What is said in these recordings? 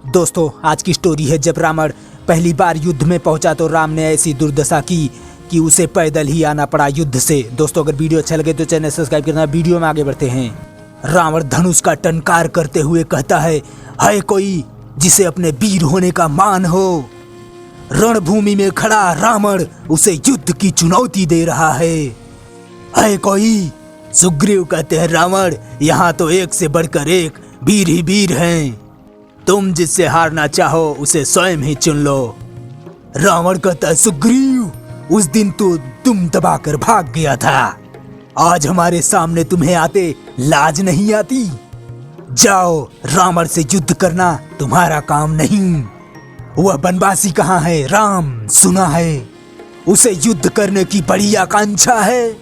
दोस्तों आज की स्टोरी है जब रावण पहली बार युद्ध में पहुंचा तो राम ने ऐसी दुर्दशा की कि उसे पैदल ही आना पड़ा युद्ध से। दोस्तों अगर वीडियो अच्छा लगे तो चैनल सब्सक्राइब करना। वीडियो में आगे बढ़ते हैं। रावण धनुष का टंकार करते हुए कहता है कोई जिसे अपने वीर होने का मान हो। रणभूमि में खड़ा रावण उसे युद्ध की चुनौती दे रहा है कोई। सुग्रीव कहते हैं रावण यहाँ तो एक से बढ़कर एक वीर ही वीर हैं। तुम जिससे हारना चाहो उसे स्वयं ही चुन लो। रावण कहता है सुग्रीव उस दिन तो तुम दबाकर भाग गया था, आज हमारे सामने तुम्हें आते लाज नहीं आती। जाओ रावण से युद्ध करना तुम्हारा काम नहीं। वह बनवासी कहाँ है? राम सुना है उसे युद्ध करने की बड़ी आकांक्षा है,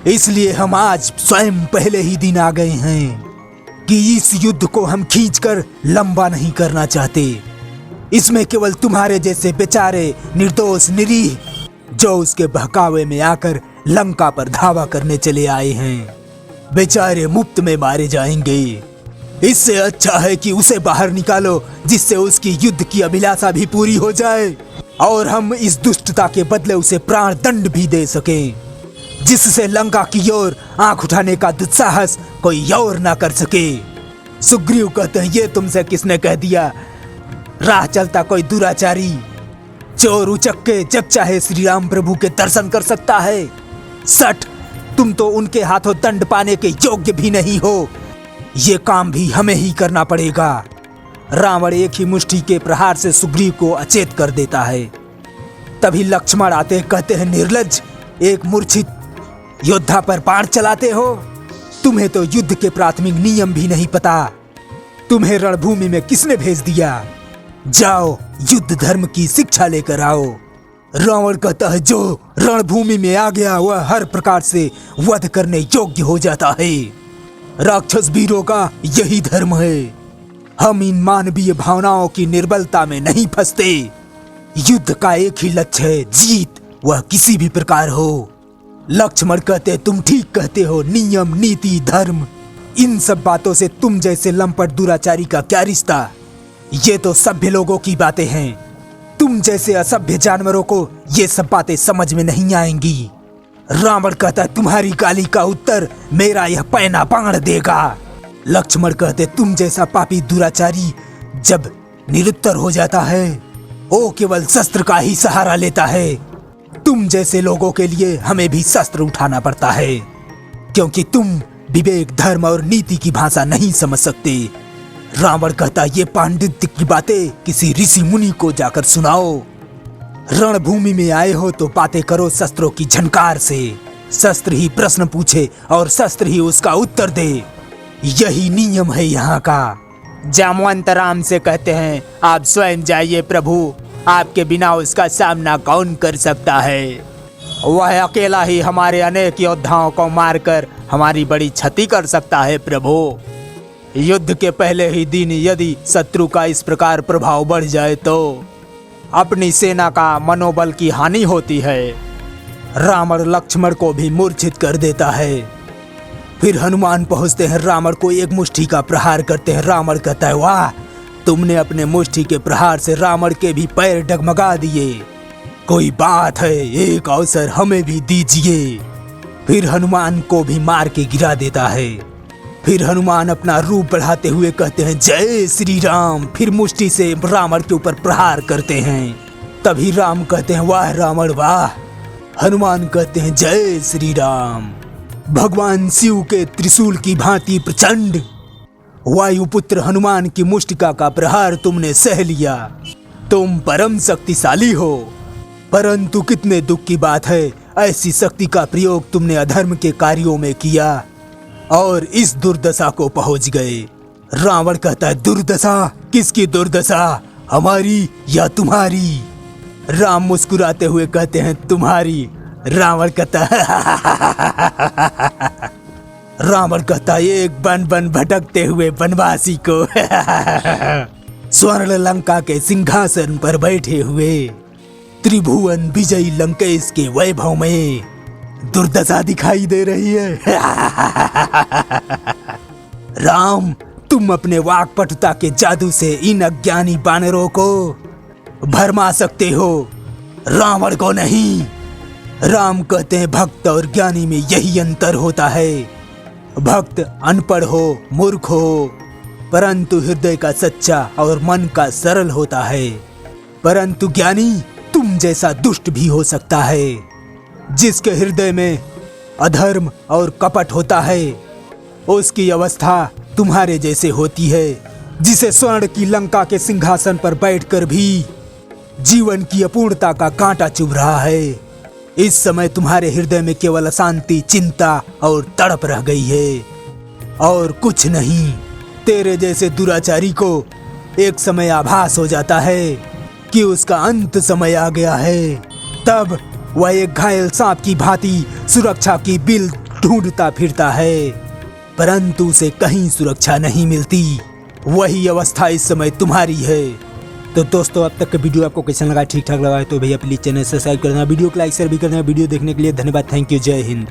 इसलिए हम आज स्वयं पहले ही दिन आ गए हैं कि इस युद्ध को हम खींचकर लंबा नहीं करना चाहते। इसमें केवल तुम्हारे जैसे बेचारे निर्दोष निरीह जो उसके बहकावे में आकर लंका पर धावा करने चले आए हैं, बेचारे मुफ्त में मारे जाएंगे। इससे अच्छा है कि उसे बाहर निकालो जिससे उसकी युद्ध की अभिलाषा भी पूरी हो जाए और हम इस दुष्टता के बदले उसे प्राण दंड भी दे सकें, जिससे लंका की ओर आंख उठाने का दुस्साहस कोई और ना कर सके। सुग्रीव कहते हैं ये तुमसे किसने कह दिया? राह चलता कोई दुराचारी चोर उचक्के जब चाहे श्री राम प्रभु के दर्शन कर सकता है। सठ तुम तो उनके हाथों दंड पाने के योग्य भी नहीं हो, ये काम भी हमें ही करना पड़ेगा। रावण एक ही मुष्टि के प्रहार से सुग्रीव को अचेत कर देता है। तभी लक्ष्मण आते कहते हैं निर्लज्ज, एक मूर्छित योद्धा पर बाण चलाते हो। तुम्हें तो युद्ध के प्राथमिक नियम भी नहीं पता। तुम्हें रणभूमि में किसने भेज दिया? जाओ युद्ध धर्म की शिक्षा लेकर आओ। रावण कहता है जो रणभूमि में आ गया वह हर प्रकार से वध करने योग्य हो जाता है। राक्षस वीरों का यही धर्म है। हम इन मानवीय भावनाओं की निर्बलता में नहीं फंसते। युद्ध का एक ही लक्ष्य है, जीत, वह किसी भी प्रकार हो। लक्ष्मण कहते तुम ठीक कहते हो, नियम नीति धर्म इन सब बातों से तुम जैसे लंपट दुराचारी का क्या रिश्ता? ये तो सभ्य लोगों की बातें हैं। तुम जैसे असभ्य जानवरों को ये सब बातें समझ में नहीं आएंगी। रावण कहता है तुम्हारी गाली का उत्तर मेरा यह पैना बाण देगा। लक्ष्मण कहते तुम जैसा पापी दुराचारी जब निरुत्तर हो जाता है वो केवल शस्त्र का ही सहारा लेता है। तुम जैसे लोगों के लिए हमें भी शस्त्र उठाना पड़ता है, क्योंकि तुम विवेक धर्म और नीति की भाषा नहीं समझ सकते। रावण कहता ये पांडित्य की बातें किसी ऋषि मुनि को जाकर सुनाओ। रणभूमि में आए हो तो बातें करो शस्त्रों की झनकार से। शस्त्र ही प्रश्न पूछे और शस्त्र ही उसका उत्तर दे, यही नियम है यहाँ का। जामवंत राम से कहते हैं आप स्वयं जाइए प्रभु, आपके बिना उसका सामना कौन कर सकता है? वह अकेला ही हमारे अनेक योद्धाओं को मारकर हमारी बड़ी क्षति कर सकता है प्रभु। युद्ध के पहले ही दिन यदि शत्रु का इस प्रकार प्रभाव बढ़ जाए तो अपनी सेना का मनोबल की हानि होती है। रावण लक्ष्मण को भी मूर्छित कर देता है। फिर हनुमान पहुंचते हैं, रावण को एक मुष्टि का प्रहार करते हैं। रावण कहता है वाह, तुमने अपने मुष्टि के प्रहार से रावण के भी पैर डगमगा दिए। कोई बात है, एक अवसर हमें भी दीजिए। फिर हनुमान को भी मार के गिरा देता है। फिर हनुमान अपना रूप बढ़ाते हुए कहते हैं जय श्री राम। फिर मुष्टि से रावण के ऊपर प्रहार करते हैं। तभी राम कहते हैं वाह रावण वाह। हनुमान कहते हैं जय श्री राम। भगवान शिव के त्रिशूल की भांति प्रचंड वायुपुत्र हनुमान की मुष्टिका का प्रहार तुमने सह लिया। तुम परम शक्तिशाली हो, परंतु कितने दुख की बात है ऐसी शक्ति का प्रयोग तुमने अधर्म के कार्यों में किया और इस दुर्दशा को पहुंच गए। रावण कहता है दुर्दशा? किसकी दुर्दशा, हमारी या तुम्हारी? राम मुस्कुराते हुए कहते हैं तुम्हारी। रावण कहता रावण कहता एक बन बन भटकते हुए वनवासी को स्वर्ण लंका के सिंहासन पर बैठे हुए त्रिभुवन विजयी लंकेश के वैभव में दुर्दशा दिखाई दे रही है। राम तुम अपने वाक्पटुता के जादू से इन अज्ञानी बानरों को भरमा सकते हो, रावण को नहीं। राम कहते हैं भक्त और ज्ञानी में यही अंतर होता है। भक्त अनपढ़ हो, मूर्ख हो, परंतु हृदय का सच्चा और मन का सरल होता है। परंतु ज्ञानी तुम जैसा दुष्ट भी हो सकता है। जिसके हृदय में अधर्म और कपट होता है, उसकी अवस्था तुम्हारे जैसे होती है, जिसे स्वर्ण की लंका के सिंहासन पर बैठकर भी जीवन की अपूर्णता का कांटा चुभ रहा है। इस समय तुम्हारे हृदय में केवल अशांति, चिंता और तड़प रह गई है और कुछ नहीं। तेरे जैसे दुराचारी को एक समय आभास हो जाता है कि उसका अंत समय आ गया है। तब वह एक घायल सांप की भांति सुरक्षा की बिल ढूंढता फिरता है, परंतु उसे कहीं सुरक्षा नहीं मिलती। वही अवस्था इस समय तुम्हारी है। तो दोस्तों, अब तक का वीडियो आपको कैसा लगा? ठीक ठाक लगा है तो भैया प्लीज चैनल सब्सक्राइब करना, वीडियो को लाइक शेयर भी करना। वीडियो देखने के लिए धन्यवाद। Thank you. जय हिंद।